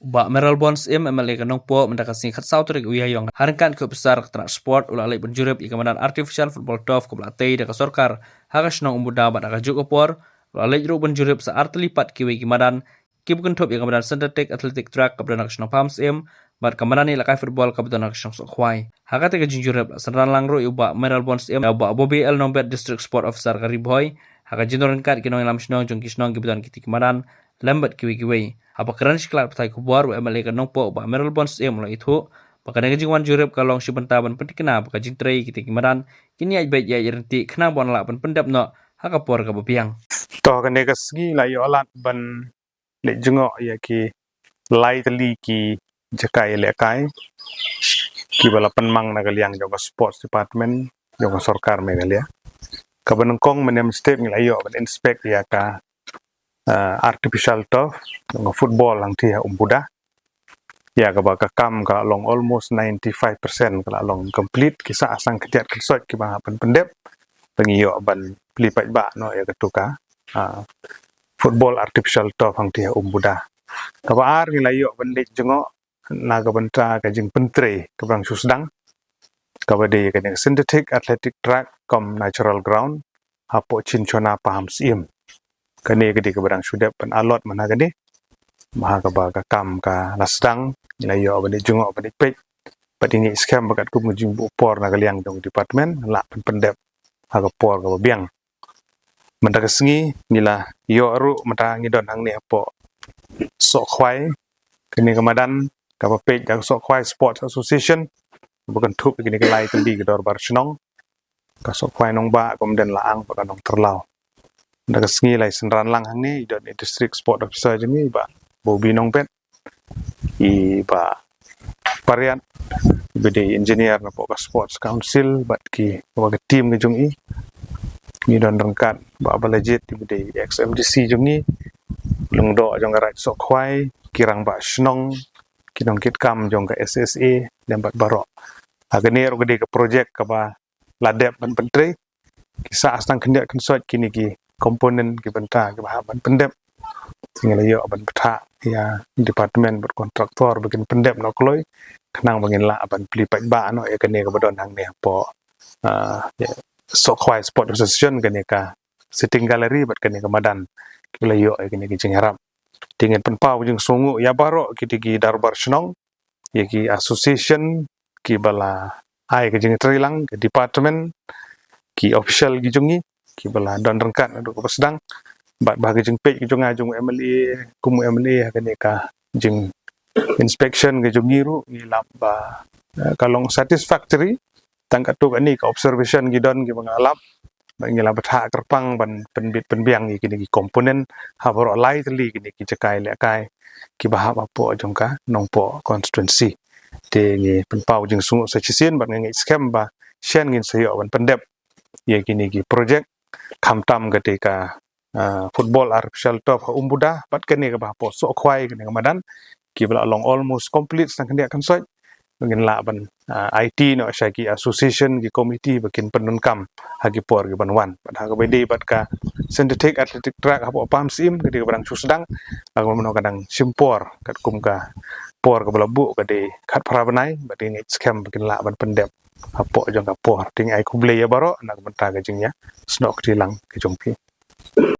Ba Meral Bonds MLA kanong po mendakasing khat South Rik uyayong harangkan ke besar transport ulalai benjurip ikamanan artificial football turf ke belatei daka sorkar hagas nong umbuda ba daka juk opor ulalai ru benjurip sa artelipat kiwi kimadan kibukan top ikamadan synthetic athletic track ke bedanak snong pams bat kamanan ni lakai football ke bedanak snong sokhwai hakate ke jinjurip sanran langro uba Meral Bonds uba Bobby L Nombet district sport officer ke Ri Bhoi haga jinoran kat kinong lam snong jong kisnong kibudan kiti kimadan lambat kiwi apa keran siklat petai kubuar MLA kanong po ba Meral Bonds mulai itu pakana ke jingwan jurip kalong si bentaban pentikna paka jintrei kiti kimadan kini ai baik ya irenti kena bon la ban pendap no hakapor ka babiang to kan ne kasgi la yo alat ban le jungo ya ki lai tali ki jakai ialekai ki bala penmang na galiang jo sports department jo sarkar me galia ka banengkong menem step ni la yo ban inspect ya ka artificial turf ng football lang tiya umbuda ya ka ba kam ka long almost 95% ka long complete kisa asang ketiat kesot ki ba pendep pengiyo ban plipat ba no ya ketuka football artificial turf ang tiya umbuda ka ba ar ni layo ban dik jengo na ka benta ka jing pentre ka bang susdang ka ba de ka synthetic athletic track kom natural ground hapo cinchona paham sim kani gede ke barang sudah pen alot mana gede maha ka ba ka kam ka lasdang layo bani jungo bani pek patini scam bakat ku mujing por na kaliang dong department la pen pendep ha ka por ka biang menda kesengi nila yo ru mata ngidon hang ni apo sok khwai kini ke Madan ka ba pek ka sok khwai sports association bukan thup kini ke lai tendi ke dor bar chnong ka sok khwai nong ba komden laang ba nong terlau daga sengi lai senran lang hang ni dot district sport officer jeni ba Bobby nong pet I ba parian bede engineer na poka sports council bat ki wa team ni jung ni don rangkat ba balajit bede XMDC jung ni lungdo jong garai sok khwai kirang ba snong kinong kit kam jong ka SSA dan bat barok agane ro gede ke project ka ba ladep ban pentre kisah astang kendak kensot kini ki komponen ki benta ki bahaban pendep sehingga yo ban betha ya departemen berkontraktor bikin pendep no kloy kenang bangin la ban plipat ba no ya kene ka badon hang ne po ya sok khwai sport association kene ka sitting gallery bat kene ka Madan kila yo kene ki jingharap dengan penpau jing sungu ya baro kiti ki darbar snong ya ki association ki bala ai ke jing trilang ke departemen ki official gi jungi ki bala don rengkat adu ko sedang bat bahagi jeng pej ki jung ajung MLA kumu MLA kan ka jeng inspection ke jungi ru ngilap ba kalong satisfactory tangkat tu ni ka observation gi don gi mengalap ngilap betha kerpang ban penbit penbiang ki ni komponen habor lai teli ki ki cekai lekai ki bahap apo jong ka nongpo constituency te ngi penpau jeng sungu sachisin ban ngi scam ba Shen ngin sayo ban pendep ya kini ki project kamtam ketika football artificial turf umbuda pat kene ka ba po sok khwai kene Madan ki bala long almost complete sang kendia kan soi ngin la ban IT no syaki association ki committee bakin penun kam hagi por ki ban wan pat ha ka bede pat ka synthetic athletic track hapo pam sim ketika barang susdang lagu meno kadang simpor kat kum ka por ka bala bu ka de khat parabanai bat ngi scam bakin la ban pendep apo jong ka por ting ai kuble ya baro nak benta ka jingnya snok tilang ke jongpi